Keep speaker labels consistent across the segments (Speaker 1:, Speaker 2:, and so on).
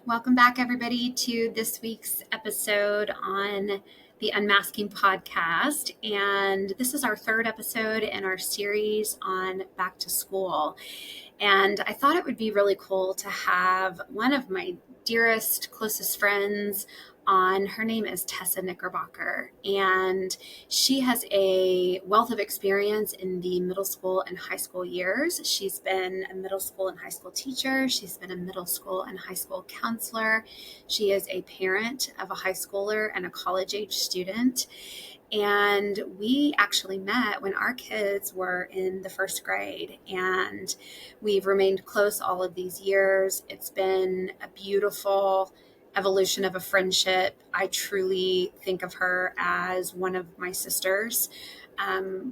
Speaker 1: Welcome back, everybody, to this week's episode on the Unmasking podcast. And this is our third episode in our series on back to school. And I thought it would be really cool to have one of my dearest, closest friends on. Her name is Tessa Knickerbocker, and she has a wealth of experience in the middle school and high school years. She's been a middle school and high school teacher. She's been a middle school and high school counselor. She is a parent of a high schooler and a college-age student. And we actually met when our kids were in the first grade, and we've remained close all of these years. It's been a beautiful evolution of a friendship. I truly think of her as one of my sisters.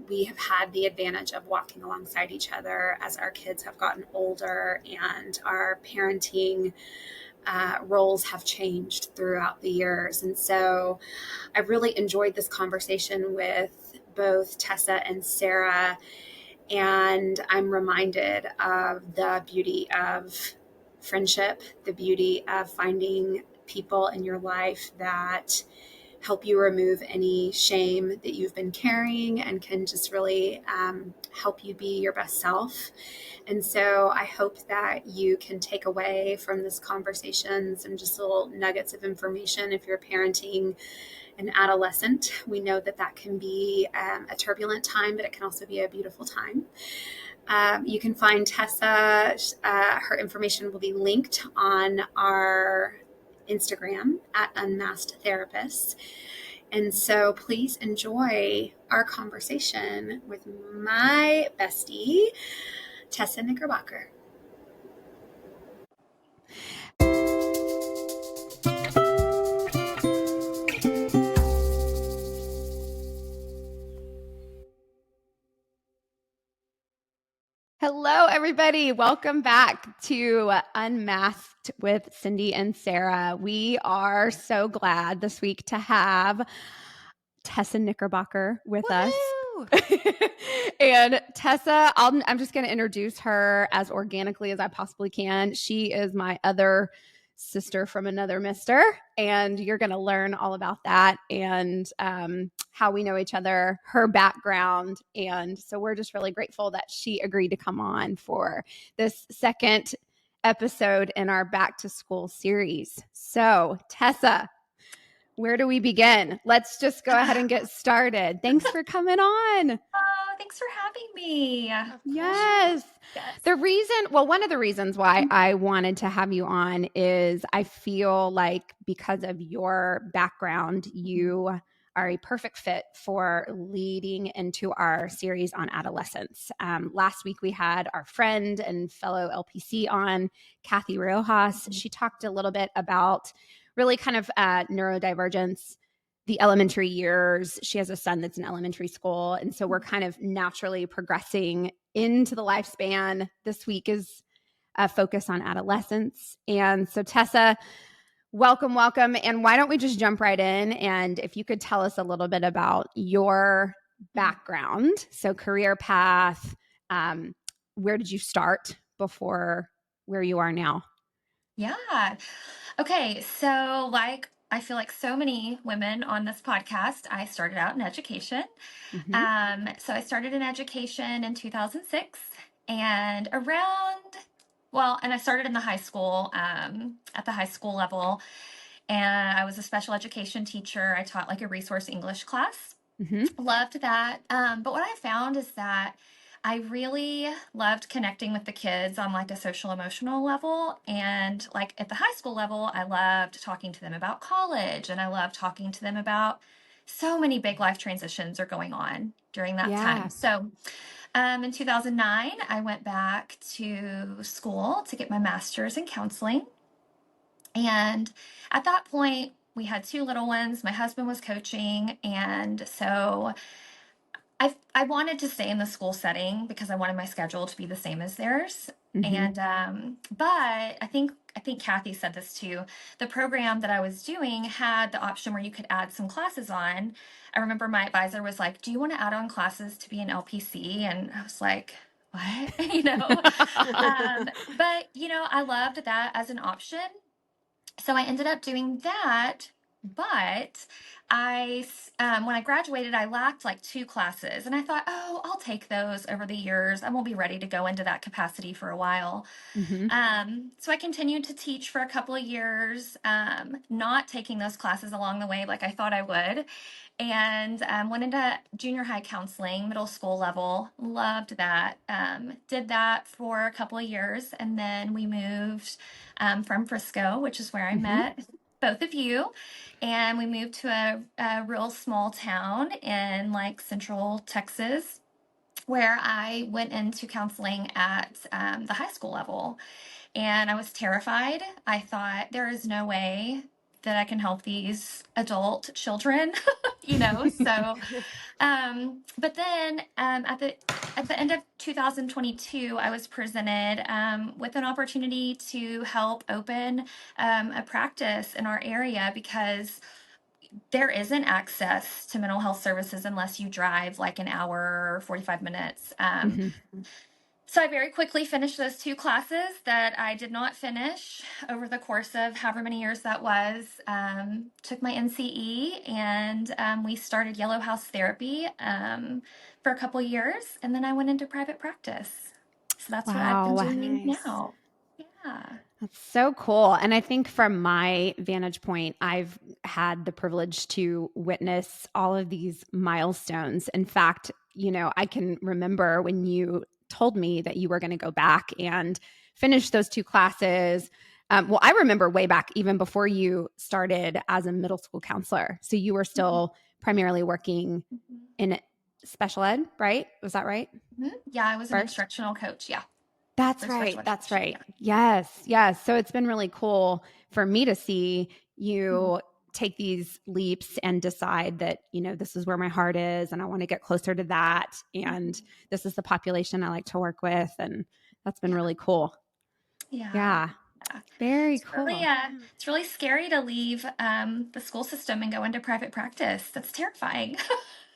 Speaker 1: We have had the advantage of walking alongside each other as our kids have gotten older, and our parenting roles have changed throughout the years. And so I really enjoyed this conversation with both Tessa and Sarah. And I'm reminded of the beauty of friendship, the beauty of finding people in your life that help you remove any shame that you've been carrying and can just really help you be your best self. And so I hope that you can take away from this conversation some just little nuggets of information. If you're parenting an adolescent, we know that that can be a turbulent time, but it can also be a beautiful time. You can find Tessa. Her information will be linked on our Instagram at Unmasked Therapists. And so please enjoy our conversation with my bestie, Tessa Knickerbocker. Hello, everybody. Welcome back to Unmasked with Cindy and Sarah. We are so glad this week to have Tessa Knickerbocker with us. And Tessa, I'm just going to introduce her as organically as I possibly can. She is my other sister from another mister, and you're going to learn all about that and how we know each other, her background. And so we're just really grateful that she agreed to come on for this second episode in our back to school series. So Tessa, where do we begin? Let's just go ahead and get started. Thanks for coming on.
Speaker 2: Oh, thanks for having me.
Speaker 1: Yes. One of the reasons why I wanted to have you on is I feel like because of your background, you are a perfect fit for leading into our series on adolescence. Last week, we had our friend and fellow LPC on, Kathy Rojas. She talked a little bit about really kind of neurodivergence, the elementary years. She has a son that's in elementary school. And so we're kind of naturally progressing into the lifespan. This week is a focus on adolescence. And so Tessa, welcome. And why don't we just jump right in? And if you could tell us a little bit about your background, so career path, where did you start before where you are now?
Speaker 2: Yeah. Okay. So, I feel like so many women on this podcast, I started out in education. So I started in education in 2006, and and I started in the high school, at the high school level, and I was a special education teacher. I taught like a resource English class. Loved that. But what I found is that I really loved connecting with the kids on like a social emotional level. And like at the high school level, I loved talking to them about college, and I loved talking to them about so many big life transitions are going on during that time. So in 2009, I went back to school to get my master's in counseling. And at that point, we had two little ones. My husband was coaching. And so I wanted to stay in the school setting because I wanted my schedule to be the same as theirs. And but I think Kathy said this too. The program that I was doing had the option where you could add some classes on. I remember my advisor was like, "Do you want to add on classes to be an LPC?" And I was like, "What?" But I loved that as an option. So I ended up doing that, but when I graduated, I lacked like 2 classes, and I thought, oh, I'll take those over the years. I won't be ready to go into that capacity for a while.
Speaker 1: Mm-hmm.
Speaker 2: So I continued to teach for a couple of years, not taking those classes along the way like I thought I would, and went into junior high counseling, middle school level. Loved that. Did that for a couple of years, and then we moved from Frisco, which is where I
Speaker 1: Mm-hmm.
Speaker 2: met both of you. And we moved to a real small town in like central Texas, where I went into counseling at the high school level. And I was terrified. I thought, there is no way that I can help these adult children, So, but then at the end of 2022, I was presented with an opportunity to help open a practice in our area, because there isn't access to mental health services unless you drive like an hour or 45 minutes.
Speaker 1: Mm-hmm.
Speaker 2: So I very quickly finished those 2 classes that I did not finish over the course of however many years that was. Took my NCE, and we started Yellow House Therapy for a couple years, and then I went into private practice. So that's what I've been
Speaker 1: Wow.
Speaker 2: doing
Speaker 3: Nice.
Speaker 2: now. Yeah.
Speaker 1: That's so cool. And I think from my vantage point, I've had the privilege to witness all of these milestones. In fact, I can remember when you told me that you were going to go back and finish those 2 classes. Well, I remember way back, even before you started as a middle school counselor. So you were still primarily working
Speaker 2: Mhm.
Speaker 1: in special ed, right? Was that right?
Speaker 2: Mhm. Yeah, I was an
Speaker 1: First?
Speaker 2: instructional coach. Yeah,
Speaker 1: That's
Speaker 2: for
Speaker 1: right.
Speaker 2: special
Speaker 1: That's
Speaker 2: education.
Speaker 1: right.
Speaker 2: Yeah.
Speaker 1: Yes. Yes. So it's been really cool for me to see
Speaker 2: Mhm.
Speaker 1: you take these leaps and decide that, this is where my heart is and I want to get closer to that. And
Speaker 2: Mhm.
Speaker 1: this is the population I like to work with. And that's been
Speaker 2: Yeah.
Speaker 1: really cool.
Speaker 2: Yeah.
Speaker 1: Yeah.
Speaker 2: Yeah.
Speaker 1: Very
Speaker 2: It's really
Speaker 1: cool.
Speaker 2: it's really scary to leave the school system and go into private practice. That's terrifying. you know.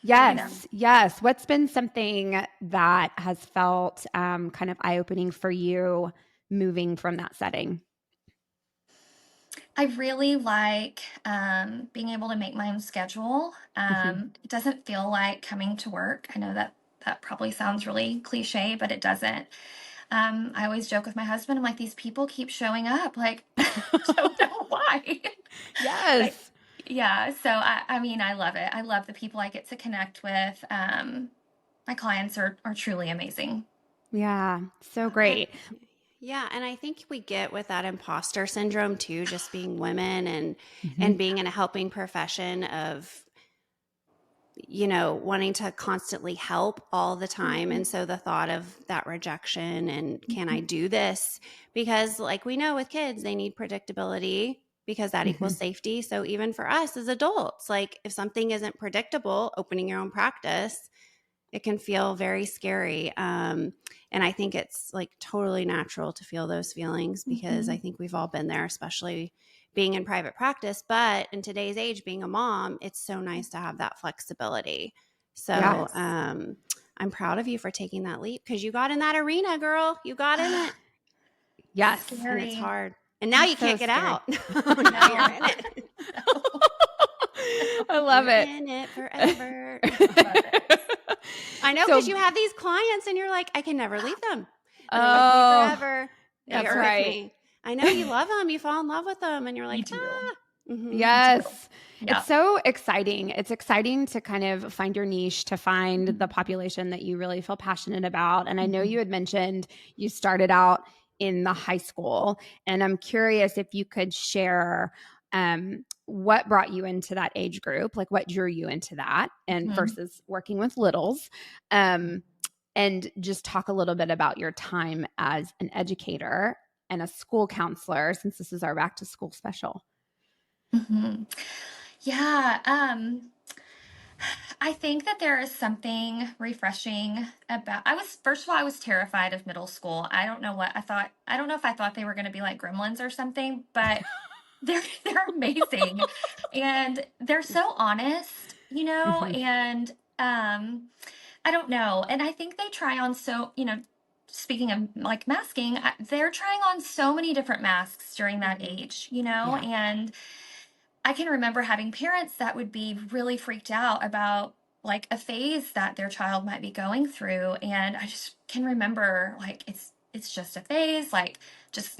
Speaker 1: Yes. Yes. What's been something that has felt kind of eye opening for you moving from that setting?
Speaker 2: I really like being able to make my own schedule.
Speaker 1: Hmm.
Speaker 2: It doesn't feel like coming to work. I know that that probably sounds really cliche, but it doesn't. I always joke with my husband, I'm like, these people keep showing up. Like, I don't know why. But
Speaker 1: Yes.
Speaker 2: yeah, so I mean, I love it. I love the people I get to connect with. My clients are truly amazing.
Speaker 1: Yeah. So
Speaker 3: And
Speaker 1: great.
Speaker 3: yeah, and I think we get with that imposter syndrome too, just being women
Speaker 1: Hmm.
Speaker 3: and being in a helping profession of wanting to constantly help all the time.
Speaker 2: Mhm.
Speaker 3: And so the thought of that rejection and can I
Speaker 2: Mhm.
Speaker 3: do this? Because, like we know with kids, they need predictability because that
Speaker 1: Hmm.
Speaker 3: equals safety. So even for us as adults, like if something isn't predictable, opening your own practice, it can feel very scary. And I think it's like totally natural to feel those feelings because I
Speaker 2: Mhm.
Speaker 3: think we've all been there, especially being in private practice. But in today's age, being a mom, it's so nice to have that flexibility.
Speaker 1: Yeah.
Speaker 3: So I'm proud of you for taking that leap because you got in that arena, girl. You got in it,
Speaker 1: Yes.
Speaker 3: and it's
Speaker 2: Scary.
Speaker 3: hard. And now
Speaker 1: It's
Speaker 3: you
Speaker 1: so
Speaker 3: can't get
Speaker 1: scary.
Speaker 3: out. Now you're
Speaker 2: No.
Speaker 3: in it.
Speaker 1: I love
Speaker 3: You're
Speaker 1: it.
Speaker 3: in it forever.
Speaker 2: Love it.
Speaker 3: I know, because
Speaker 1: So,
Speaker 3: you have these clients and you're like, I can never leave them. They're with me
Speaker 1: oh,
Speaker 3: forever. They
Speaker 1: that's
Speaker 3: are with
Speaker 1: right.
Speaker 3: me. I know you love them. You fall in love with them and you're
Speaker 2: You
Speaker 3: like,
Speaker 2: do.
Speaker 3: Mm-hmm.
Speaker 2: You do.
Speaker 1: Yes. It's
Speaker 2: Yeah.
Speaker 1: so exciting. It's exciting to kind of find your niche, to find the
Speaker 2: Mhm.
Speaker 1: population that you really feel passionate about. And I know you
Speaker 2: Mhm.
Speaker 1: had mentioned you started out in the high school, and I'm curious if you could share what brought you into that age group, like what drew you into that, and
Speaker 2: Mhm.
Speaker 1: versus working with littles. Um, and just talk a little bit about your time as an educator and a school counselor, since this is our back to school special.
Speaker 2: Mhm. Yeah. I think that there is something refreshing about. First of all, I was terrified of middle school. I don't know what I thought. I don't know if I thought they were going to be like gremlins or something, but they're amazing, and they're so honest,
Speaker 1: Mhm.
Speaker 2: and I don't know. And I think they try on speaking of like masking, they're trying on so many different masks during that age,
Speaker 3: Yeah.
Speaker 2: and I can remember having parents that would be really freaked out about like a phase that their child might be going through. And I just can remember like it's just a phase, like just,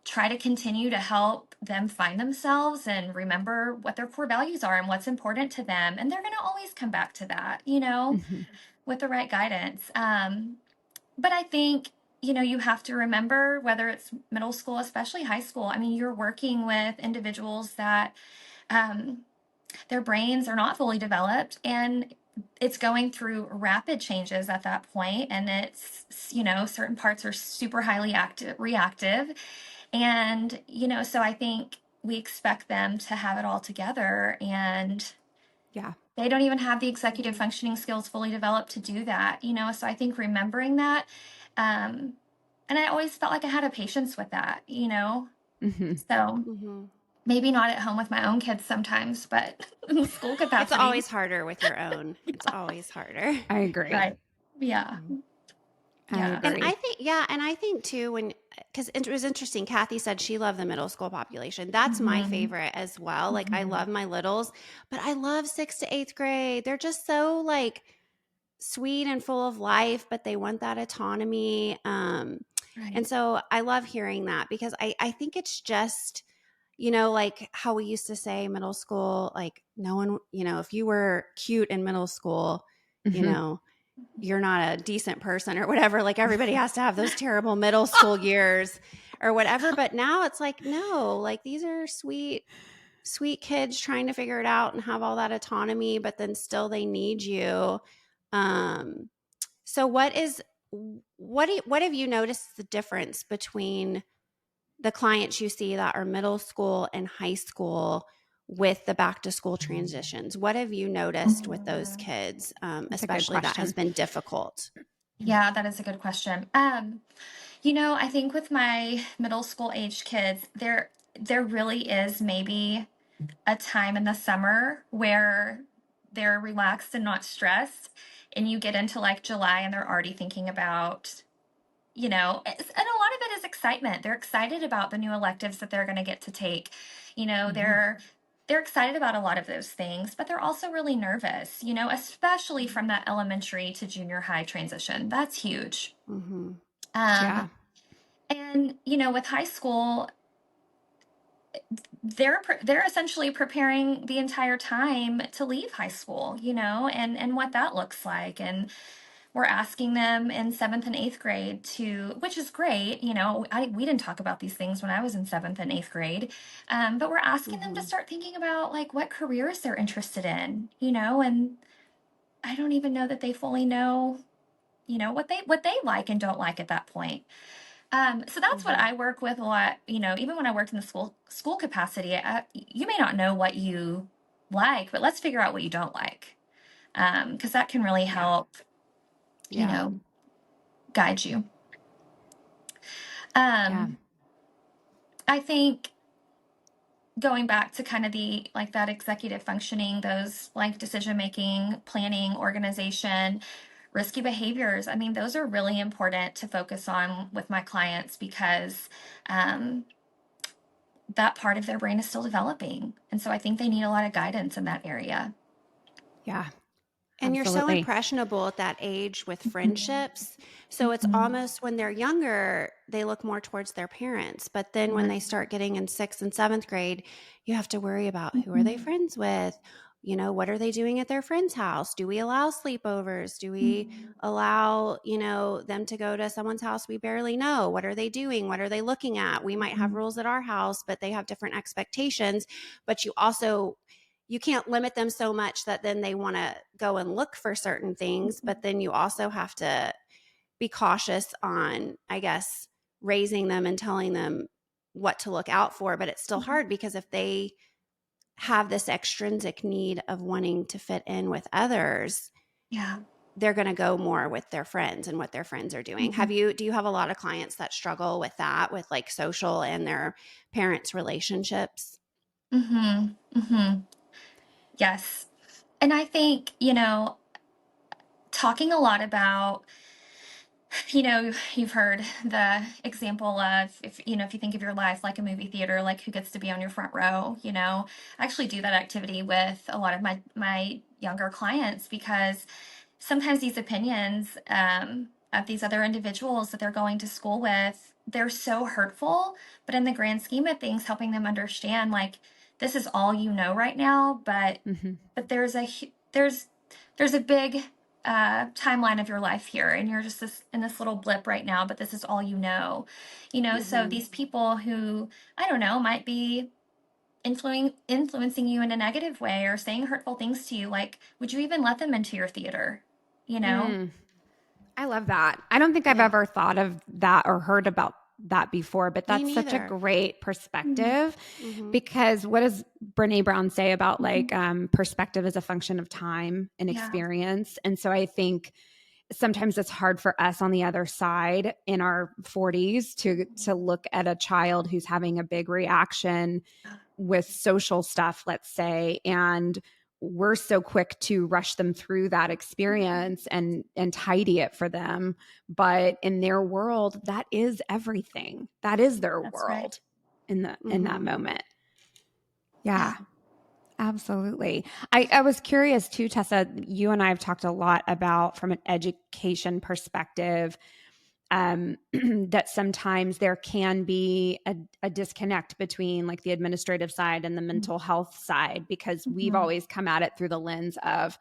Speaker 2: try to continue to help them find themselves and remember what their core values are and what's important to them. And they're going to always come back to that, with the right guidance. But I think, you have to remember whether it's middle school, especially high school. I mean, you're working with individuals that um, their brains are not fully developed and it's going through rapid changes at that point, and it's certain parts are super highly reactive, and so I think we expect them to have it all together, and
Speaker 3: Yeah.
Speaker 2: they don't even have the executive functioning skills fully developed to do that, so I think remembering that, um, and I always felt like I had a patience with that, so maybe not at home with my own kids sometimes, but in school
Speaker 3: It's
Speaker 2: capacity.
Speaker 3: always harder with your own. It's always harder.
Speaker 4: I agree.
Speaker 2: Right. Yeah.
Speaker 4: I
Speaker 2: Yeah.
Speaker 3: And
Speaker 4: agree.
Speaker 3: I think too, because it was interesting, Kathy said she loved the middle school population. That's my favorite as well. Like, I love my littles, but I love 6th to 8th grade. They're just so like sweet and full of life, but they want that autonomy.
Speaker 2: Right.
Speaker 3: And so I love hearing that, because I think it's just, like how we used to say middle school, like no one, if you were cute in middle school, you're not a decent person or whatever. Like, everybody has to have those terrible middle school years or whatever. But now it's like, no, like these are sweet, sweet kids trying to figure it out and have all that autonomy, but then still they need you. So what have you noticed the difference between the clients you see that are middle school and high school with the back to school transitions? What have you noticed with those kids, especially that has been difficult?
Speaker 2: Yeah, that is a good question. I think with my middle school age kids, there really is maybe a time in the summer where they're relaxed and not stressed, and you get into like July and they're already thinking about, and a lot of it is excitement. They're excited about the new electives that they're going to get to take. They're excited about a lot of those things, but they're also really nervous, especially from that elementary to junior high transition. That's huge.
Speaker 3: Mm-hmm.
Speaker 4: Yeah.
Speaker 2: And with high school, they're essentially preparing the entire time to leave high school, and what that looks like. And we're asking them in 7th and 8th grade which is great, we didn't talk about these things when I was in 7th and 8th grade, but we're asking them to start thinking about like what careers they're interested in, and I don't even know that they fully know, what they like and don't like at that point. So that's what I work with a lot. Even when I worked in the school capacity, you may not know what you like, but let's figure out what you don't like, because that can really help, guide you. I think going back to kind of the like that executive functioning, those like decision making, planning, organization, risky behaviors. I mean, those are really important to focus on with my clients because that part of their brain is still developing. And so I think they need a lot of guidance in that area.
Speaker 4: Yeah.
Speaker 3: And you're so
Speaker 4: Absolutely.
Speaker 3: impressionable at that age with friendships. So it's almost when they're younger, they look more towards their parents. But then when they start getting in 6th and 7th grade, you have to worry about who are they friends with? What are they doing at their friend's house? Do we allow sleepovers? Do we allow, them to go to someone's house we barely know? What are they doing? What are they looking at? We might have rules at our house, but they have different expectations. But you can't limit them so much that then they want to go and look for certain things. But then you also have to be cautious on, I guess, raising them and telling them what to look out for. But it's still hard because if they have this extrinsic need of wanting to fit in with others, they're going to go more with their friends and what their friends are doing. Do you have a lot of clients that struggle with that, with like social and their parents' relationships?
Speaker 2: Yes. And I think, talking a lot about You've heard the example of, if you think of your life like a movie theater, like who gets to be on your front row. I actually do that activity with a lot of my younger clients, because sometimes these opinions of these other individuals that they're going to school with, they're so hurtful. But in the grand scheme of things, helping them understand, like, this is all you know right now, but
Speaker 4: Mm-hmm.
Speaker 2: there's a big timeline of your life here, and you're just in this little blip right now, but this is all you know. So these people who, I don't know, might be influencing you in a negative way or saying hurtful things to you, like, would you even let them into your theater?
Speaker 4: I love that. I don't think I've
Speaker 3: Yeah.
Speaker 4: ever thought of that or heard about that before, but
Speaker 3: Me
Speaker 4: that's such a
Speaker 3: neither.
Speaker 4: great perspective,
Speaker 3: Mm-hmm.
Speaker 4: because what does Brene Brown say about like perspective is a function of time and
Speaker 2: Yeah.
Speaker 4: experience? And so I think sometimes it's hard for us on the other side in our 40s to look at a child who's having a big reaction with social stuff, let's say, and we're so quick to rush them through that experience and tidy it for them, but in their world, that is everything. That is their
Speaker 2: That's
Speaker 4: world
Speaker 2: right.
Speaker 4: in that moment. Yeah.
Speaker 2: Yeah.
Speaker 4: Absolutely. I was curious too, Tessa, you and I have talked a lot about, from an education perspective, that sometimes there can be a disconnect between like the administrative side and the mental health side, because we've always come at it through the lens of,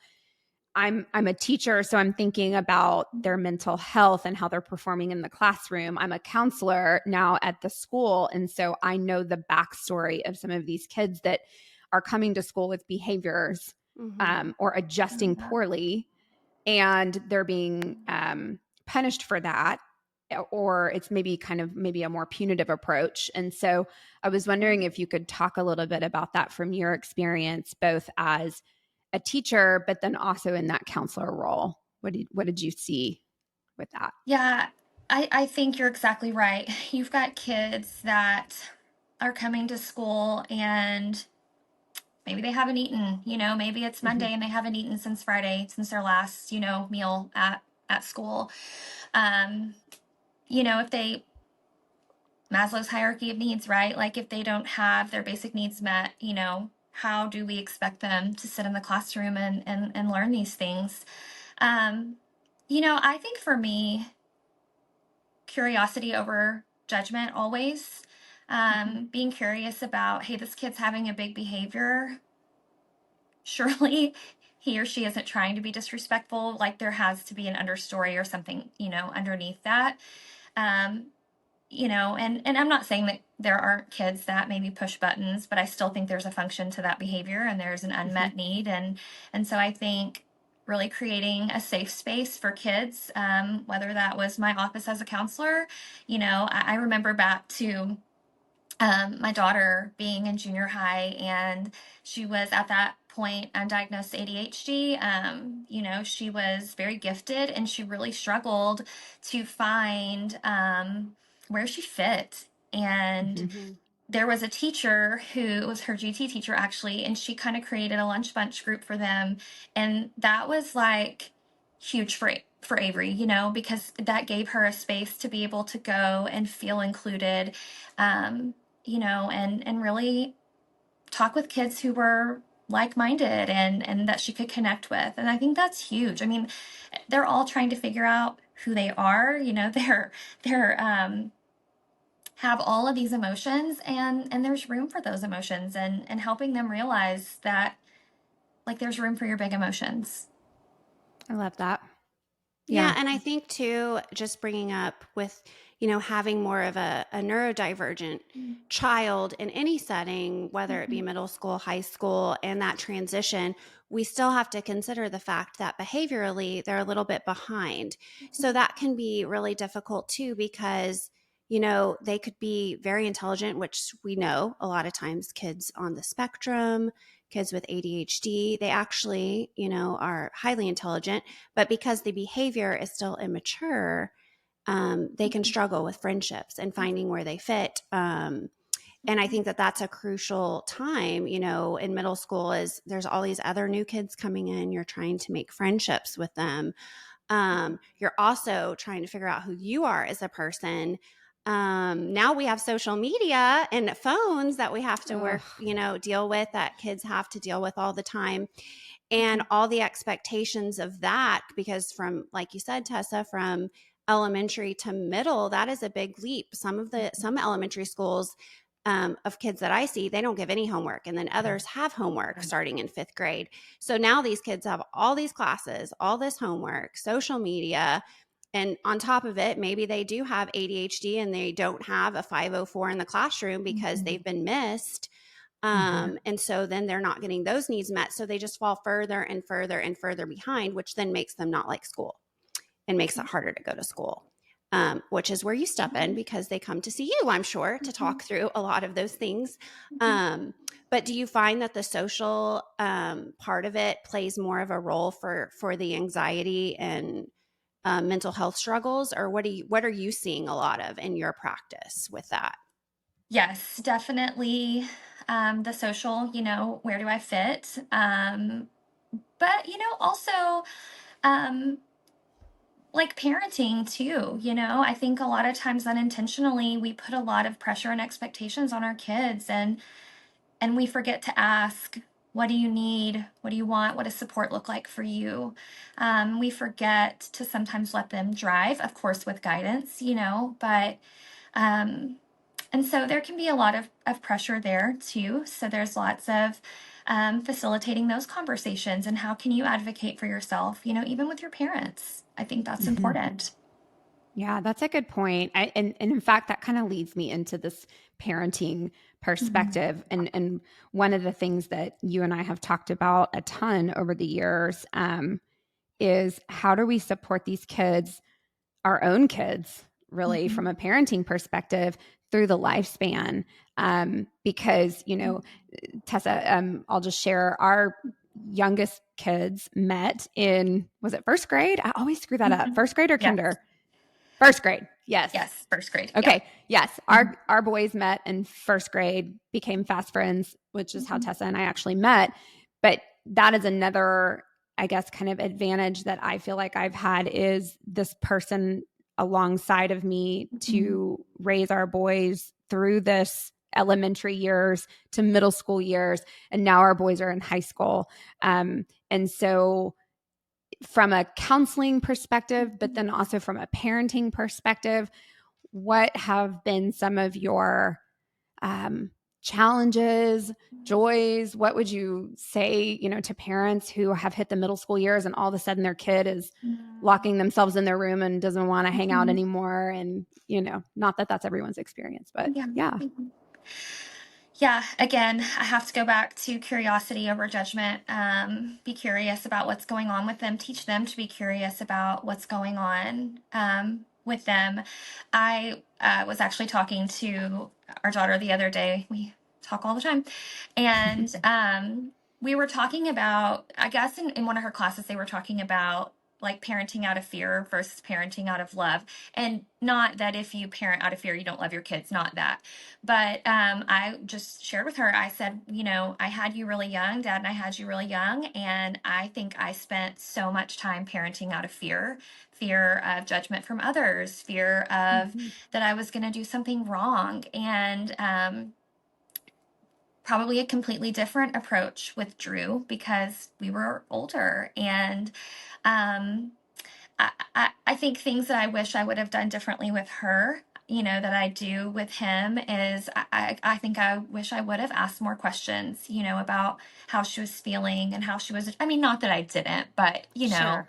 Speaker 4: I'm a teacher, so I'm thinking about their mental health and how they're performing in the classroom. I'm a counselor now at the school, and so I know the backstory of some of these kids that are coming to school with behaviors or adjusting poorly, and they're being punished for that, or it's maybe a more punitive approach. And so I was wondering if you could talk a little bit about that from your experience, both as a teacher, but then also in that counselor role. What did you see with that?
Speaker 2: Yeah, I think you're exactly right. You've got kids that are coming to school and maybe they haven't eaten, maybe it's Monday and they haven't eaten since Friday, since their last, meal at school. If they, Maslow's hierarchy of needs, right? Like, if they don't have their basic needs met, how do we expect them to sit in the classroom and learn these things? I think for me, curiosity over judgment always. Being curious about, hey, this kid's having a big behavior. Surely he or she isn't trying to be disrespectful. Like, there has to be an understory or something, underneath that. And I'm not saying that there aren't kids that maybe push buttons, but I still think there's a function to that behavior, and there's an unmet need. And so I think really creating a safe space for kids, whether that was my office as a counselor, I remember back to my daughter being in junior high, and she was at that point undiagnosed ADHD. She was very gifted, and she really struggled to find where she fit. And there was a teacher who was her GT teacher, actually, and she kind of created a lunch bunch group for them. And that was like huge for Avery, because that gave her a space to be able to go and feel included, and really talk with kids who were like-minded and that she could connect with. And I think that's huge. I mean, they're all trying to figure out who they are, they're have all of these emotions, and there's room for those emotions, and helping them realize that, like, there's room for your big emotions.
Speaker 4: I love that.
Speaker 3: Yeah. And I think too, just bringing up with, having more of a neurodivergent child in any setting, whether it be middle school, high school, and that transition, we still have to consider the fact that behaviorally they're a little bit behind. So that can be really difficult too, because, they could be very intelligent, which we know a lot of times kids on the spectrum, kids with ADHD, they actually, are highly intelligent, but because the behavior is still immature, they can struggle with friendships and finding where they fit. And I think that that's a crucial time, in middle school, is there's all these other new kids coming in. You're trying to make friendships with them. You're also trying to figure out who you are as a person. Now we have social media and phones that we have to deal with, that kids have to deal with all the time. And all the expectations of that, because from, like you said, Tessa, from elementary to middle, that is a big leap. Some elementary schools of kids that I see, they don't give any homework. And then others have homework starting in 5th grade. So now these kids have all these classes, all this homework, social media. And on top of it, maybe they do have ADHD and they don't have a 504 in the classroom because they've been missed. And so then they're not getting those needs met. So they just fall further and further and further behind, which then makes them not like school and makes it harder to go to school, which is where you step in, because they come to see you, I'm sure, to talk through a lot of those things. But do you find that the social part of it plays more of a role for the anxiety and mental health struggles, or what are you seeing a lot of in your practice with that?
Speaker 2: Yes, definitely. The social, where do I fit? But, also, like parenting too, I think a lot of times unintentionally we put a lot of pressure and expectations on our kids, and we forget to ask, what do you need? What do you want? What does support look like for you? We forget to sometimes let them drive, of course, with guidance, but and so there can be a lot of pressure there too. So there's lots of facilitating those conversations, and how can you advocate for yourself, even with your parents. I think that's important.
Speaker 4: Yeah, that's a good point. And in fact, that kind of leads me into this parenting perspective. And one of the things that you and I have talked about a ton over the years is, how do we support these kids, our own kids, really, from a parenting perspective through the lifespan? Because, Tessa, I'll just share, our youngest kids met in, was it 1st grade? I always screw that up. 1st grade or kinder? 1st grade. Yes.
Speaker 2: Yes. 1st grade.
Speaker 4: Okay. Yeah. Yes. Our boys met in 1st grade, became fast friends, which is how Tessa and I actually met. But that is another, I guess, kind of advantage that I feel like I've had, is this person alongside of me to raise our boys through this elementary years to middle school years. And now our boys are in high school. And so from a counseling perspective, but then also from a parenting perspective, what have been some of your challenges, joys? What would you say, to parents who have hit the middle school years and all of a sudden their kid is locking themselves in their room and doesn't want to hang out anymore? And, not that that's everyone's experience, but yeah.
Speaker 2: Yeah, again, I have to go back to curiosity over judgment. Be curious about what's going on with them. Teach them to be curious about what's going on with them. I was actually talking to our daughter the other day. We talk all the time. And we were talking about, I guess in one of her classes, they were talking about like parenting out of fear versus parenting out of love. And not that if you parent out of fear, you don't love your kids, not that. But I just shared with her, I said, I had you really young, Dad and I had you really young. And I think I spent so much time parenting out of fear of judgment from others, fear of that I was going to do something wrong. And probably a completely different approach with Drew because we were older. And I think things that I wish I would have done differently with her, that I do with him, is I think I wish I would have asked more questions, about how she was feeling and how she was. I mean, not that I didn't, but,
Speaker 4: Sure.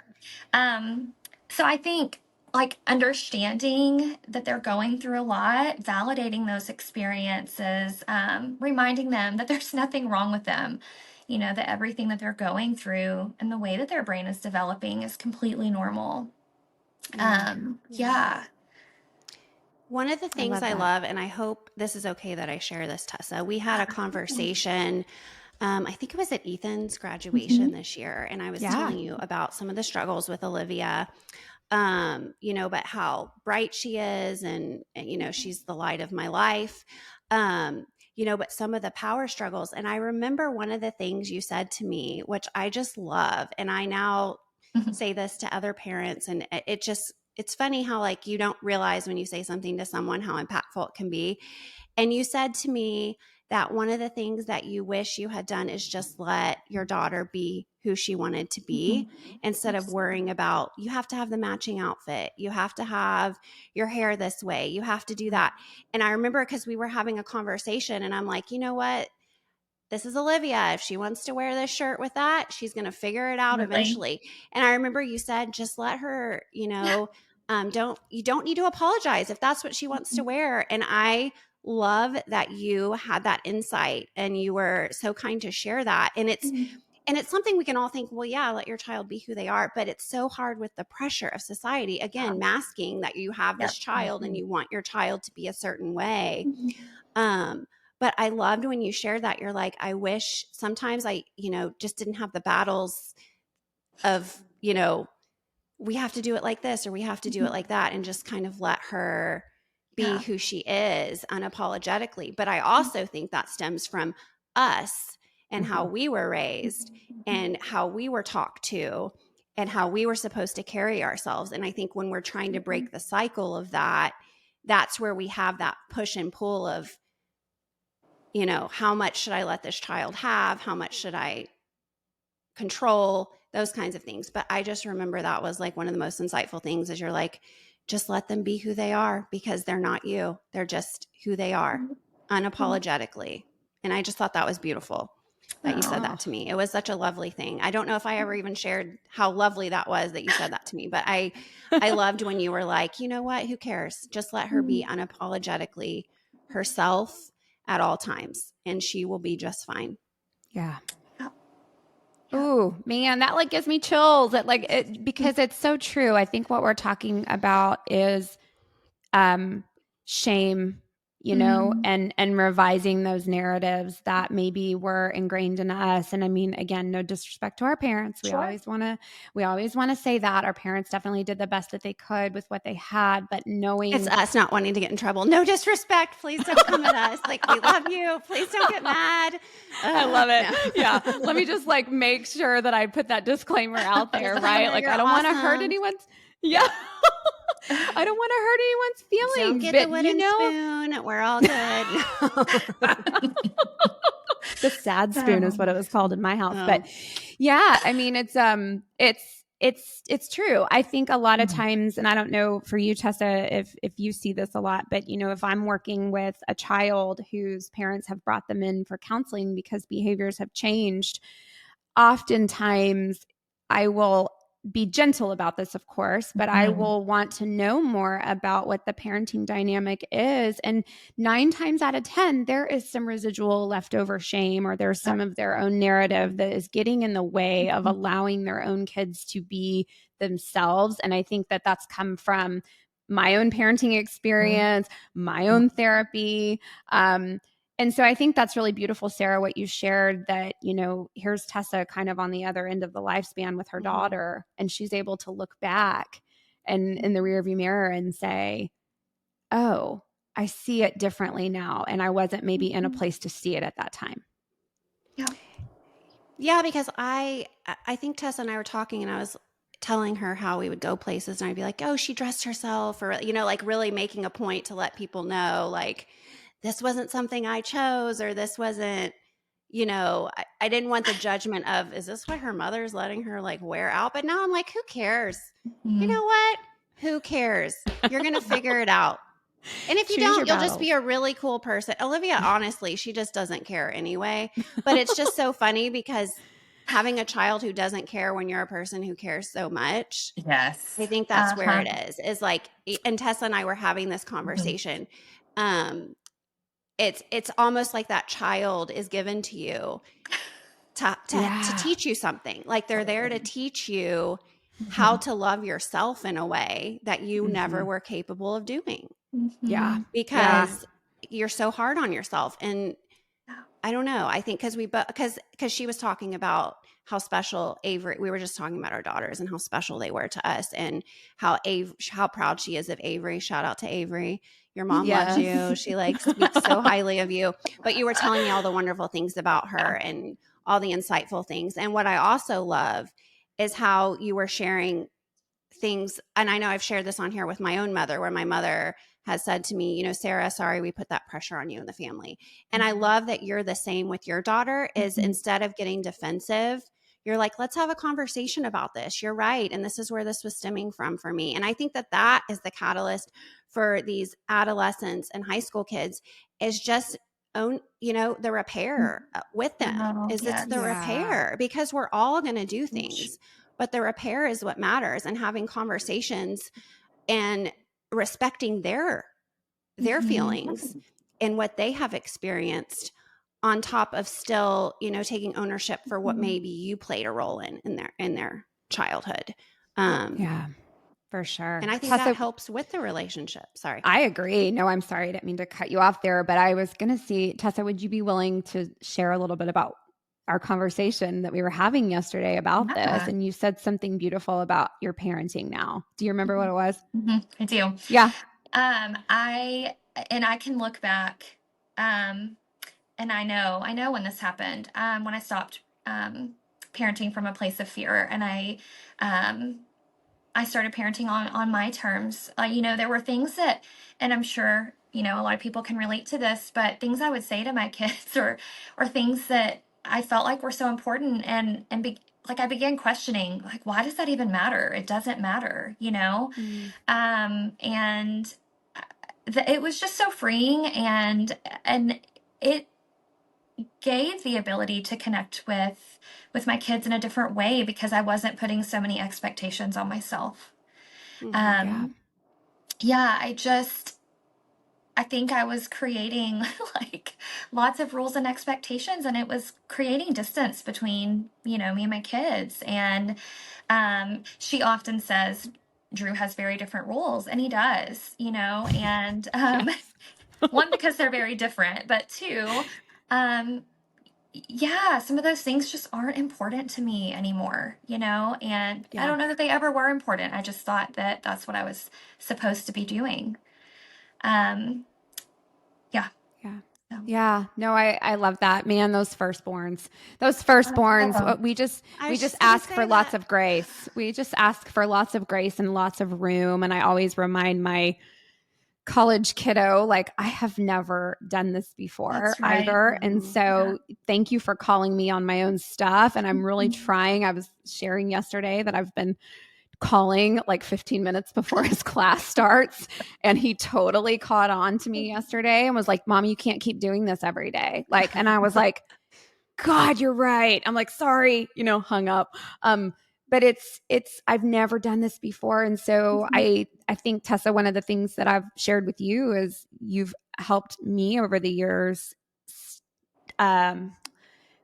Speaker 2: So I think like understanding that they're going through a lot, validating those experiences, reminding them that there's nothing wrong with them, that everything that they're going through and the way that their brain is developing is completely normal. Yeah.
Speaker 3: One of the things I
Speaker 4: that.
Speaker 3: love, and I hope this is okay that I share this, Tessa, we had a conversation, I think it was at Ethan's graduation this year, and I was telling you about some of the struggles with Olivia, but how bright she is, and she's the light of my life, but some of the power struggles. And I remember one of the things you said to me, which I just love, and I now say this to other parents. And it's funny how like you don't realize when you say something to someone how impactful it can be. And you said to me that one of the things that you wish you had done is just let your daughter be who she wanted to be instead of worrying about, you have to have the matching outfit. You have to have your hair this way. You have to do that. And I remember because we were having a conversation and I'm like, you know what? This is Olivia. If she wants to wear this shirt with that, she's going to figure it out eventually. And I remember you said, just let her, you don't need to apologize if that's what she wants to wear. And I love that you had that insight and you were so kind to share that. And it's something we can all think, well, yeah, let your child be who they are. But it's so hard with the pressure of society. Again, masking that you have this child and you want your child to be a certain way. But I loved when you shared that. You're like, I wish sometimes I, just didn't have the battles of, we have to do it like this or we have to do it like that, and just kind of let her be who she is unapologetically. But I also think that stems from us and how we were raised and how we were talked to and how we were supposed to carry ourselves. And I think when we're trying to break the cycle of that, that's where we have that push and pull of, how much should I let this child have? How much should I control? Those kinds of things. But I just remember that was like one of the most insightful things is you're like, just let them be who they are because they're not you. They're just who they are unapologetically. And I just thought that was beautiful that you said that to me. It was such a lovely thing. I don't know if I ever even shared how lovely that was that you said that to me, but I loved when you were like, you know what, who cares? Just let her be unapologetically herself at all times and she will be just fine.
Speaker 4: Yeah. Ooh, man, that like gives me chills. That because it's so true. I think what we're talking about is shame, and revising those narratives that maybe were ingrained in us. And I mean, again, no disrespect to our parents. We always want to say that our parents definitely did the best that they could with what they had, but knowing
Speaker 3: it's us not wanting to get in trouble. No disrespect. Please don't come at us. Like, we love you. Please don't get mad.
Speaker 4: I love it. No. Yeah. Let me just make sure that I put that disclaimer out there, right? Like, I don't want to hurt anyone's. Yeah. I don't want to hurt anyone's feelings.
Speaker 3: Don't get the wooden spoon. We're all good.
Speaker 4: The sad spoon is what it was called in my house. Oh. But yeah, I mean, it's true. I think a lot of times, and I don't know for you, Tessa, if you see this a lot, but if I'm working with a child whose parents have brought them in for counseling because behaviors have changed, oftentimes I will be gentle about this, of course, but I will want to know more about what the parenting dynamic is. And 9 times out of 10, there is some residual leftover shame, or there's some of their own narrative that is getting in the way of allowing their own kids to be themselves. And I think that that's come from my own parenting experience, my own therapy. And so I think that's really beautiful, Sarah, what you shared, that, here's Tessa kind of on the other end of the lifespan with her daughter, and she's able to look back and in the rearview mirror and say, oh, I see it differently now. And I wasn't maybe in a place to see it at that time.
Speaker 3: Yeah. Yeah, because I think Tessa and I were talking and I was telling her how we would go places and I'd be like, oh, she dressed herself, or, really making a point to let people know, like, this wasn't something I chose, or this wasn't, I didn't want the judgment of, is this what her mother's letting her wear out? But now I'm like, who cares? You know what? Who cares? You're going to figure it out. And if you don't, you'll just be a really cool person. Olivia, honestly, she just doesn't care anyway. But it's just so funny because having a child who doesn't care when you're a person who cares so much.
Speaker 2: Yes.
Speaker 3: I think that's where it is like, and Tessa and I were having this conversation. It's almost like that child is given to you to teach you something. Like they're there to teach you how to love yourself in a way that you never were capable of doing.
Speaker 4: Yeah.
Speaker 3: Because you're so hard on yourself. And I don't know. I think because she was talking about how special Avery, we were just talking about our daughters and how special they were to us, and how proud she is of Avery. Shout out to Avery. Your mom loves you. She speaks so highly of you. But you were telling me all the wonderful things about her and all the insightful things. And what I also love is how you were sharing things. And I know I've shared this on here with my own mother, where my mother has said to me, Sarah, sorry, we put that pressure on you and the family. And I love that you're the same with your daughter, is instead of getting defensive, you're like, let's have a conversation about this. You're right. And this is where this was stemming from for me. And I think that that is the catalyst for these adolescents and high school kids, is just own, the repair with them. It's the repair, because we're all going to do things, but the repair is what matters, and having conversations and respecting their feelings and what they have experienced, on top of still, taking ownership for what maybe you played a role in their childhood.
Speaker 4: Yeah, for sure.
Speaker 3: And I think that helps with the relationship. Sorry.
Speaker 4: I agree. No, I'm sorry. I didn't mean to cut you off there, but I was going to see, Tessa, would you be willing to share a little bit about our conversation that we were having yesterday about this? And you said something beautiful about your parenting now. Do you remember what it was?
Speaker 2: I do.
Speaker 4: Yeah.
Speaker 2: I can look back, and I know when this happened, when I stopped parenting from a place of fear, and I started parenting on my terms. There were things that, and I'm sure, a lot of people can relate to this, but things I would say to my kids, or things that I felt like were so important, and I began questioning, like, why does that even matter? It doesn't matter, and it was just so freeing, and it gave the ability to connect with my kids in a different way, because I wasn't putting so many expectations on myself. I think I was creating like lots of rules and expectations, and it was creating distance between, me and my kids. And she often says Drew has very different rules, and he does, and one, because they're very different, but two, some of those things just aren't important to me anymore, and I don't know that they ever were important. I just thought that that's what I was supposed to be doing.
Speaker 4: Yeah. No, I love that, man. Those firstborns, we just ask for lots of grace. We just ask for lots of grace and lots of room. And I always remind my college kiddo, like, I have never done this before either. And so thank you for calling me on my own stuff. And I'm really trying. I was sharing yesterday that I've been calling like 15 minutes before his class starts. And he totally caught on to me yesterday and was like, Mom, you can't keep doing this every day. Like, and I was like, God, you're right. I'm like, sorry, hung up. But I've never done this before. And so I think, Tessa, one of the things that I've shared with you is you've helped me over the years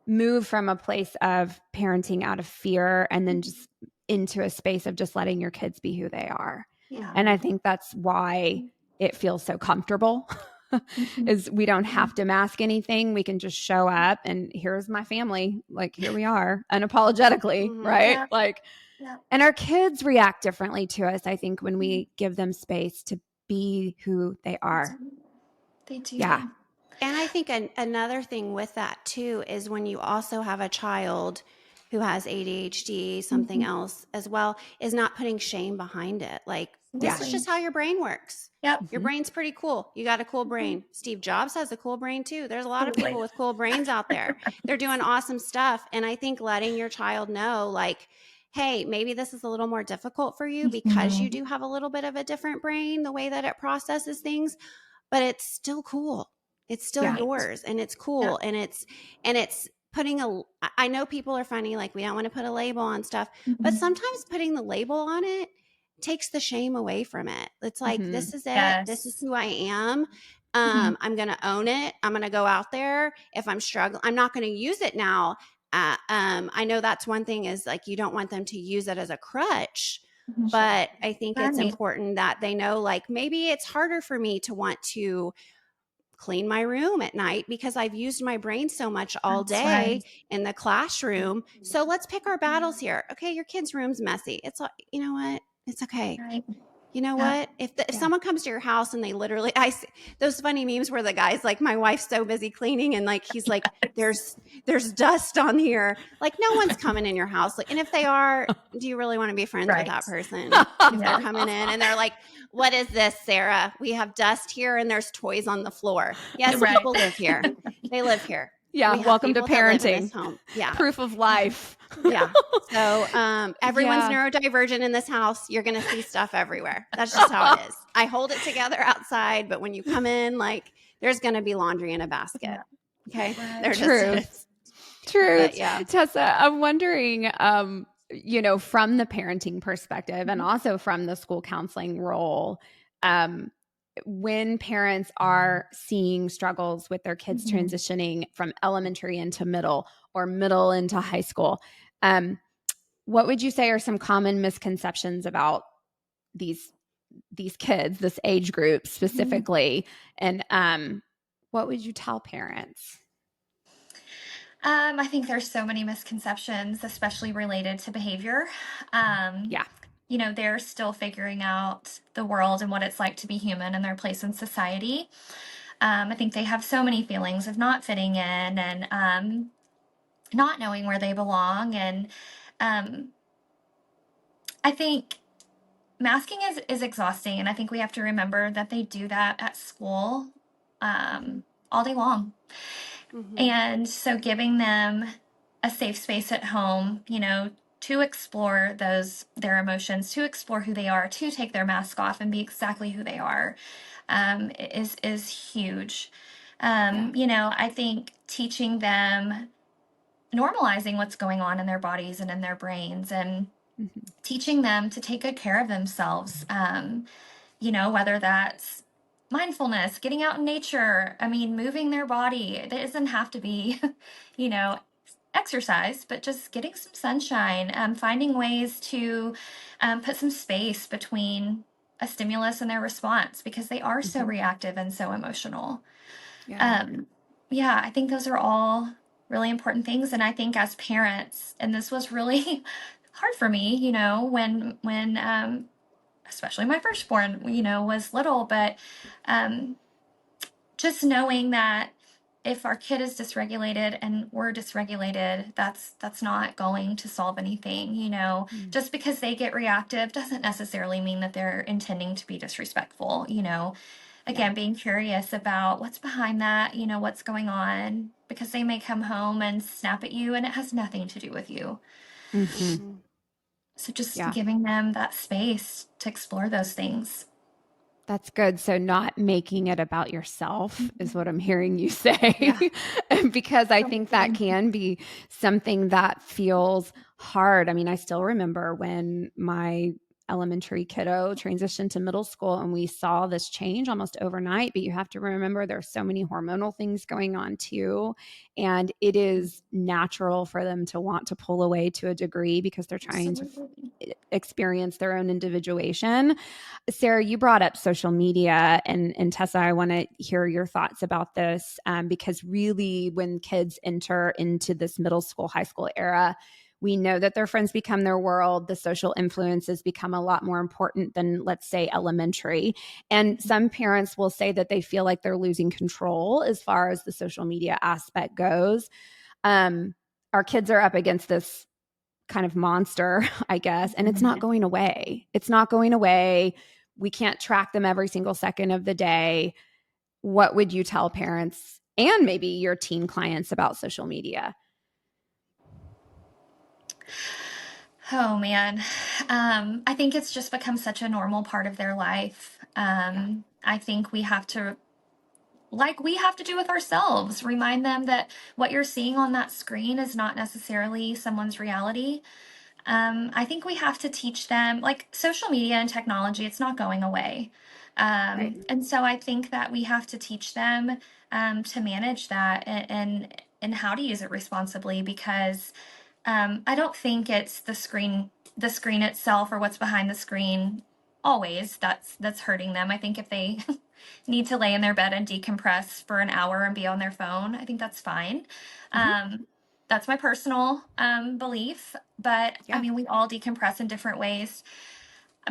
Speaker 4: move from a place of parenting out of fear, and then just into a space of just letting your kids be who they are.
Speaker 2: Yeah.
Speaker 4: And I think that's why it feels so comfortable. Is we don't have to mask anything. We can just show up, and here's my family. Like, here we are, unapologetically, right? And our kids react differently to us, I think, when we give them space to be who they are.
Speaker 2: They do.
Speaker 4: Yeah.
Speaker 3: And I think another thing with that too is when you also have a child who has ADHD, something else as well, is not putting shame behind it. Like, this is just how your brain works.
Speaker 2: Yep.
Speaker 3: Your brain's pretty cool. You got a cool brain. Steve Jobs has a cool brain too. There's a lot of people with cool brains out there. They're doing awesome stuff. And I think letting your child know, like, hey, maybe this is a little more difficult for you because you do have a little bit of a different brain, the way that it processes things, but it's still cool. It's still yours, and it's cool. And it's putting I know people are funny, like, we don't want to put a label on stuff, but sometimes putting the label on it takes the shame away from it. It's like, this is it. Yes. This is who I am. I'm going to own it. I'm going to go out there. If I'm struggling, I'm not going to use it now. I know that's one thing, is like, you don't want them to use it as a crutch, but I think it's important that they know, like, maybe it's harder for me to want to clean my room at night because I've used my brain so much all day in the classroom. So let's pick our battles here. Okay, your kid's room's messy. It's, you know what? It's okay. You know what? If someone comes to your house and they literally, those funny memes where the guy's like, my wife's so busy cleaning, and like he's like, there's dust on here. Like, no one's coming in your house. Like, and if they are, do you really want to be friends with that person? If they're coming in and they're like, what is this, Sarah? We have dust here and there's toys on the floor. Yes, people live here. They live here.
Speaker 4: Yeah, welcome to parenting.
Speaker 3: Home. Yeah,
Speaker 4: proof of life.
Speaker 3: Yeah. So everyone's neurodivergent in this house. You're going to see stuff everywhere. That's just how it is. I hold it together outside, but when you come in, like, there's going to be laundry in a basket. Okay.
Speaker 4: True. Yeah. Tessa, I'm wondering, you know, from the parenting perspective and also from the school counseling role, when parents are seeing struggles with their kids transitioning from elementary into middle or middle into high school, what would you say are some common misconceptions about these kids, this age group specifically? And what would you tell parents?
Speaker 2: I think there's so many misconceptions, especially related to behavior. You know, they're still figuring out the world and what it's like to be human and their place in society. I think they have so many feelings of not fitting in and not knowing where they belong. And I think masking is exhausting. And I think we have to remember that they do that at school all day long. And so giving them a safe space at home, you know, to explore their emotions, to explore who they are, to take their mask off and be exactly who they are, is huge. You know, I think teaching them, normalizing what's going on in their bodies and in their brains, and teaching them to take good care of themselves. You know, whether that's mindfulness, getting out in nature, I mean, moving their body. It doesn't have to be, you know, exercise, but just getting some sunshine, finding ways to put some space between a stimulus and their response, because they are so reactive and so emotional. I think those are all really important things. And I think as parents, and this was really hard for me, you know, when especially my firstborn, you know, was little, but just knowing that if our kid is dysregulated and we're dysregulated, that's not going to solve anything. You know, just because they get reactive doesn't necessarily mean that they're intending to be disrespectful. You know, again, being curious about what's behind that, you know, what's going on, because they may come home and snap at you and it has nothing to do with you. So just giving them that space to explore those things.
Speaker 4: That's good. So not making it about yourself is what I'm hearing you say, because I think that can be something that feels hard. I mean, I still remember when my elementary kiddo transitioned to middle school and we saw this change almost overnight, but you have to remember there's so many hormonal things going on too. And it is natural for them to want to pull away to a degree because they're trying to experience their own individuation. Sarah, you brought up social media, and Tessa, I want to hear your thoughts about this, because really when kids enter into this middle school, high school era, we know that their friends become their world. The social influences become a lot more important than, let's say, elementary. And some parents will say that they feel like they're losing control as far as the social media aspect goes. Our kids are up against this kind of monster, I guess, and it's not going away. It's not going away. We can't track them every single second of the day. What would you tell parents and maybe your teen clients about social media?
Speaker 2: Oh, man. I think it's just become such a normal part of their life. I think we have to, like we have to do with ourselves, remind them that what you're seeing on that screen is not necessarily someone's reality. I think we have to teach them, like social media and technology, it's not going away. And so I think that we have to teach them to manage that and how to use it responsibly, because I don't think it's the screen itself or what's behind the screen always that's hurting them. I think if they need to lay in their bed and decompress for an hour and be on their phone, I think that's fine. That's my personal belief, but I mean, we all decompress in different ways.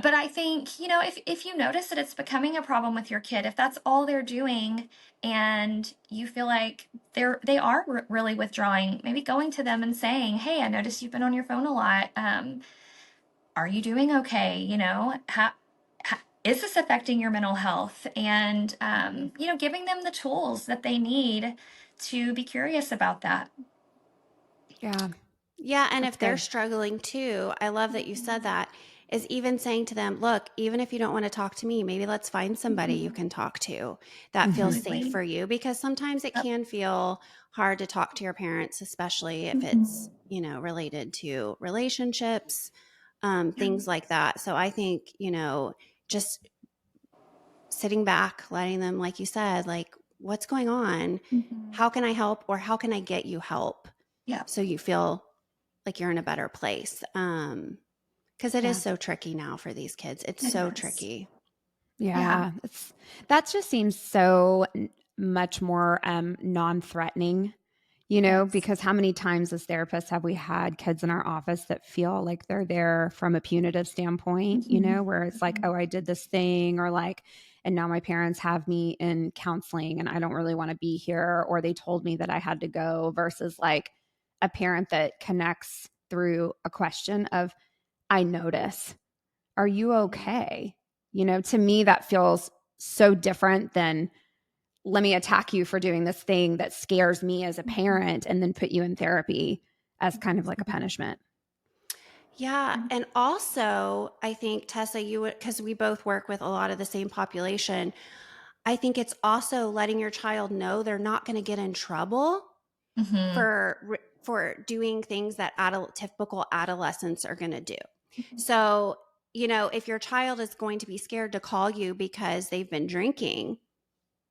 Speaker 2: But I think, you know, if you notice that it's becoming a problem with your kid, if that's all they're doing and you feel like they are really withdrawing, maybe going to them and saying, "Hey, I noticed you've been on your phone a lot. Are you doing okay? You know, how is this affecting your mental health?" And, you know, giving them the tools that they need to be curious about that.
Speaker 4: Yeah.
Speaker 3: Yeah, and
Speaker 4: That's
Speaker 3: if they're
Speaker 4: good.
Speaker 3: struggling too, I love that you said that, is even saying to them, look, even if you don't want to talk to me, maybe let's find somebody you can talk to that feels safe
Speaker 2: Absolutely.
Speaker 3: for you, because sometimes it
Speaker 2: Yep.
Speaker 3: can feel hard to talk to your parents, especially if it's, you know, related to relationships, things like that. So I think, you know, just sitting back, letting them, like you said, like, what's going on? How can I help, or how can I get you help
Speaker 2: Yep.
Speaker 3: so you feel like you're in a better place? Because it is
Speaker 4: Yeah.
Speaker 3: so tricky now for these kids. It's
Speaker 2: It
Speaker 3: so
Speaker 2: is.
Speaker 3: tricky.
Speaker 2: Yeah.
Speaker 4: Yeah. That just seems so much more non-threatening, you know,
Speaker 2: Yes.
Speaker 4: because how many times as therapists have we had kids in our office that feel like they're there from a punitive standpoint, you know, where it's like, oh, I did this thing, or like, and now my parents have me in counseling and I don't really want to be here, or they told me that I had to go, versus like a parent that connects through a question of, I notice, are you okay? You know, to me, that feels so different than, let me attack you for doing this thing that scares me as a parent and then put you in therapy as kind of like a punishment.
Speaker 3: Yeah. And also, I think, Tessa, you would, because we both work with a lot of the same population, I think it's also letting your child know they're not going to get in trouble
Speaker 2: Mm-hmm.
Speaker 3: for doing things that typical adolescents are going to do. So, you know, if your child is going to be scared to call you because they've been drinking,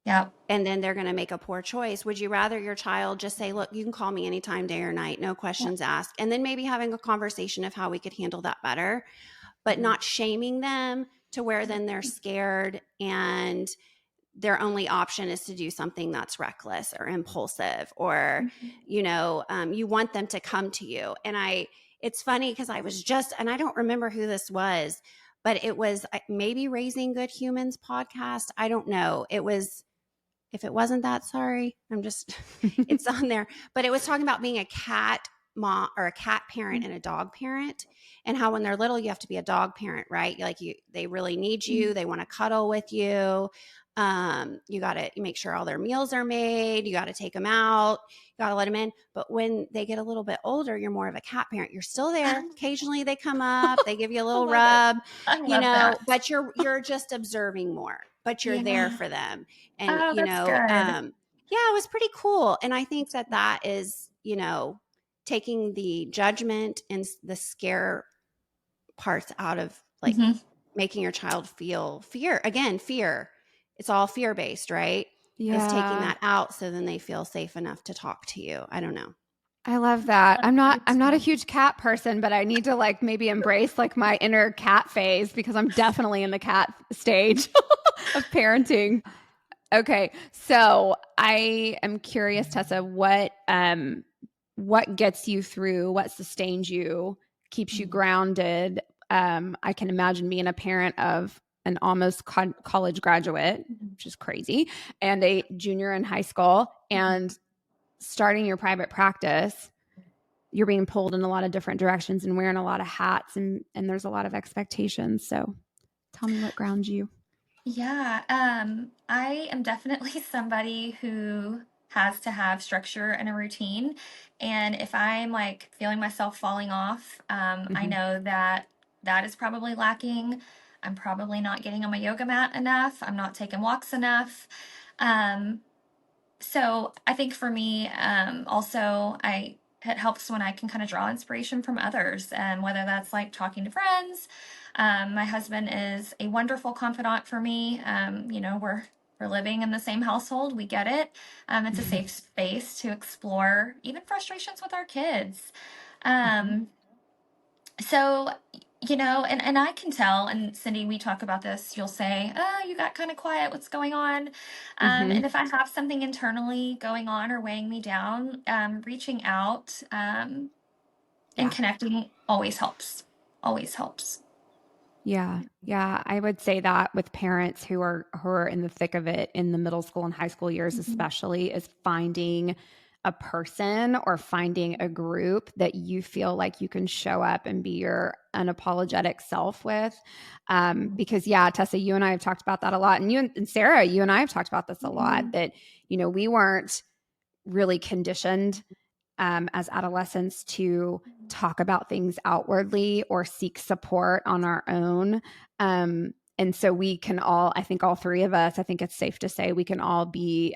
Speaker 2: Yep.
Speaker 3: and then they're going to make a poor choice, would you rather your child just say, look, you can call me anytime, day or night, no
Speaker 2: Yep.
Speaker 3: questions asked, and then maybe having a conversation of how we could handle that better, but not shaming them to where then they're scared and their only option is to do something that's reckless or impulsive, or, you know, you want them to come to you. And it's funny because and I don't remember who this was, but it was maybe Raising Good Humans podcast. I don't know. It was, if it wasn't that, sorry, it's on there, but it was talking about being a cat mom or a cat parent and a dog parent, and how when they're little, you have to be a dog parent, right? Like they really need you. They want to cuddle with you. You got to make sure all their meals are made. You got to take them out. You got to let them in. But when they get a little bit older, you're more of a cat parent. You're still there. Occasionally they come up, they give you a
Speaker 2: I
Speaker 3: little
Speaker 2: love it.
Speaker 3: rub,
Speaker 2: I
Speaker 3: you
Speaker 2: love
Speaker 3: know,
Speaker 2: that.
Speaker 3: but you're just observing more, but you're there
Speaker 2: Yeah.
Speaker 3: for them. And,
Speaker 2: Oh,
Speaker 3: you
Speaker 2: that's
Speaker 3: know,
Speaker 2: good.
Speaker 3: yeah, it was pretty cool. And I think that is, you know, taking the judgment and the scare parts out of, like,
Speaker 2: Mm-hmm.
Speaker 3: making your child feel fear. Again, fear. It's all fear based, right? Is taking
Speaker 4: Yeah.
Speaker 3: that out so then they feel safe enough to talk to you. I don't know.
Speaker 4: I love that. I'm not a huge cat person, but I need to like maybe embrace like my inner cat phase, because I'm definitely in the cat stage of parenting. Okay. So I am curious, Tessa, what gets you through, what sustains you, keeps you grounded? I can imagine being a parent of an almost college graduate, which is crazy, and a junior in high school, and starting your private practice. You're being pulled in a lot of different directions and wearing a lot of hats, and there's a lot of expectations. So tell me what grounds you.
Speaker 2: Yeah, I am definitely somebody who has to have structure and a routine. And if I'm like feeling myself falling off, I
Speaker 4: Mm-hmm.
Speaker 2: know that that is probably lacking. I'm probably not getting on my yoga mat enough. I'm not taking walks enough. Um, so I think for me, also, it helps when I can kind of draw inspiration from others, and whether that's like talking to friends. My husband is a wonderful confidant for me. You know, we're living in the same household. We get it. It's a safe space to explore even frustrations with our kids.
Speaker 4: Mm-hmm.
Speaker 2: Um, so, you know, and I can tell, and Cindy, we talk about this, you'll say, oh, you got kind of quiet, what's going on?
Speaker 4: Mm-hmm.
Speaker 2: And if I have something internally going on or weighing me down, reaching out and
Speaker 3: Yeah.
Speaker 2: connecting always helps. Always helps.
Speaker 4: Yeah. Yeah. I would say that with parents who are in the thick of it in the middle school and high school years, especially, is finding a person or finding a group that you feel like you can show up and be your unapologetic self with. Because yeah, Tessa, you and I have talked about that a lot. And and Sarah, you and I have talked about this a lot, that, we weren't really conditioned as adolescents to talk about things outwardly or seek support on our own. And so we can all, I think all three of us, I think it's safe to say we can all be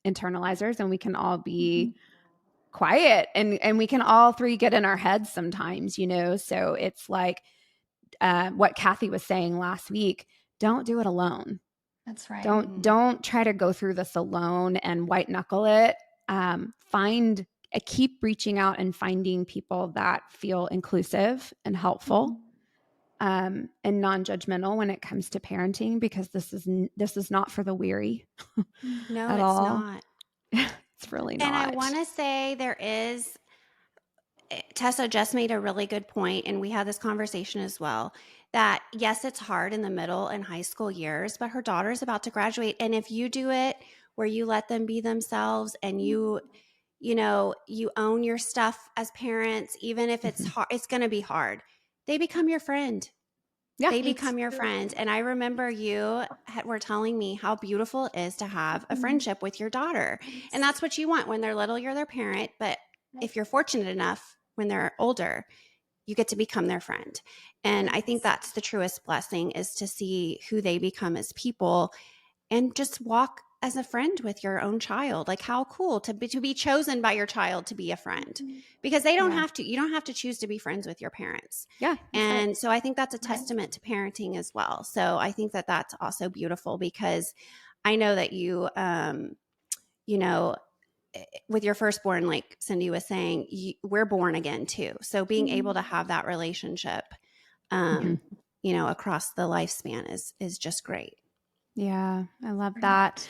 Speaker 4: internalizers, and we can all be quiet, and we can all three get in our heads sometimes, so it's like what Kathy was saying last week, don't do it alone.
Speaker 2: That's right.
Speaker 4: Don't try to go through this alone and white knuckle it. Keep reaching out and finding people that feel inclusive and helpful, and non-judgmental when it comes to parenting, because this is not for the weary.
Speaker 3: No,
Speaker 4: at
Speaker 3: it's
Speaker 4: all.
Speaker 3: not.
Speaker 4: It's really not.
Speaker 3: And I want to say Tessa just made a really good point, and we had this conversation as well, that yes, it's hard in the middle and high school years, but her daughter's about to graduate. And if you do it where you let them be themselves, and you own your stuff as parents, even if it's hard, it's going to be hard. They become your friend.
Speaker 4: Yeah.
Speaker 3: They become your friend. And I remember you were telling me how beautiful it is to have a friendship with your daughter. And that's what you want when they're little, you're their parent. But if you're fortunate enough, when they're older, you get to become their friend. And I think that's the truest blessing, is to see who they become as people and just walk as a friend with your own child. Like, how cool to be chosen by your child to be a friend, because you don't have to choose to be friends with your parents.
Speaker 4: Yeah.
Speaker 3: And
Speaker 4: right.
Speaker 3: so I think that's a testament to parenting as well. So I think that that's also beautiful, because I know that you, with your firstborn, like Cindy was saying, we're born again too. So being able to have that relationship, across the lifespan is just great.
Speaker 4: Yeah, I love that.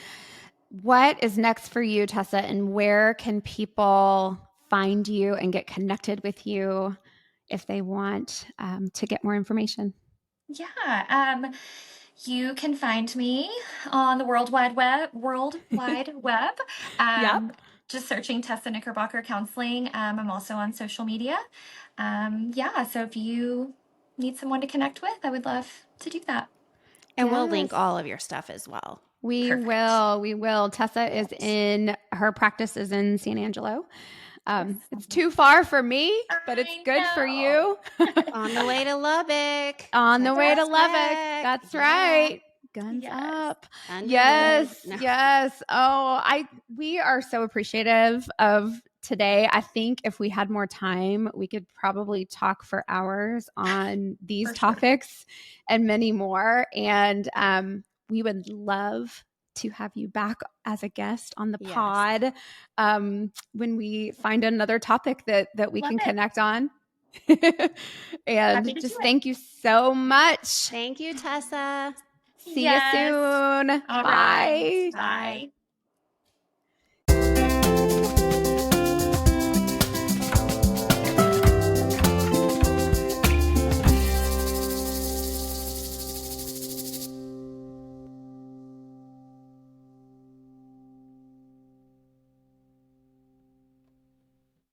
Speaker 4: What is next for you, Tessa, and where can people find you and get connected with you if they want to get more information?
Speaker 2: Yeah. You can find me on the World Wide Web.
Speaker 4: Yep.
Speaker 2: Just searching Tessa Knickerbocker Counseling. I'm also on social media. So if you need someone to connect with, I would love to do that.
Speaker 3: And we'll link all of your stuff as well.
Speaker 4: We will. Tessa is her practice is in San Angelo. It's too far for me, but it's good for you.
Speaker 3: On the way to Lubbock.
Speaker 4: On the way to Lubbock. That's right. Guns up. Yes. Yes. Oh, we are so appreciative of today. I think if we had more time, we could probably talk for hours on these topics and many more. And we would love to have you back as a guest on the pod when we find another topic that we can connect on. And just thank you so much.
Speaker 3: Thank you, Tessa.
Speaker 4: See you soon.
Speaker 2: All
Speaker 4: Bye.
Speaker 2: Right. Bye.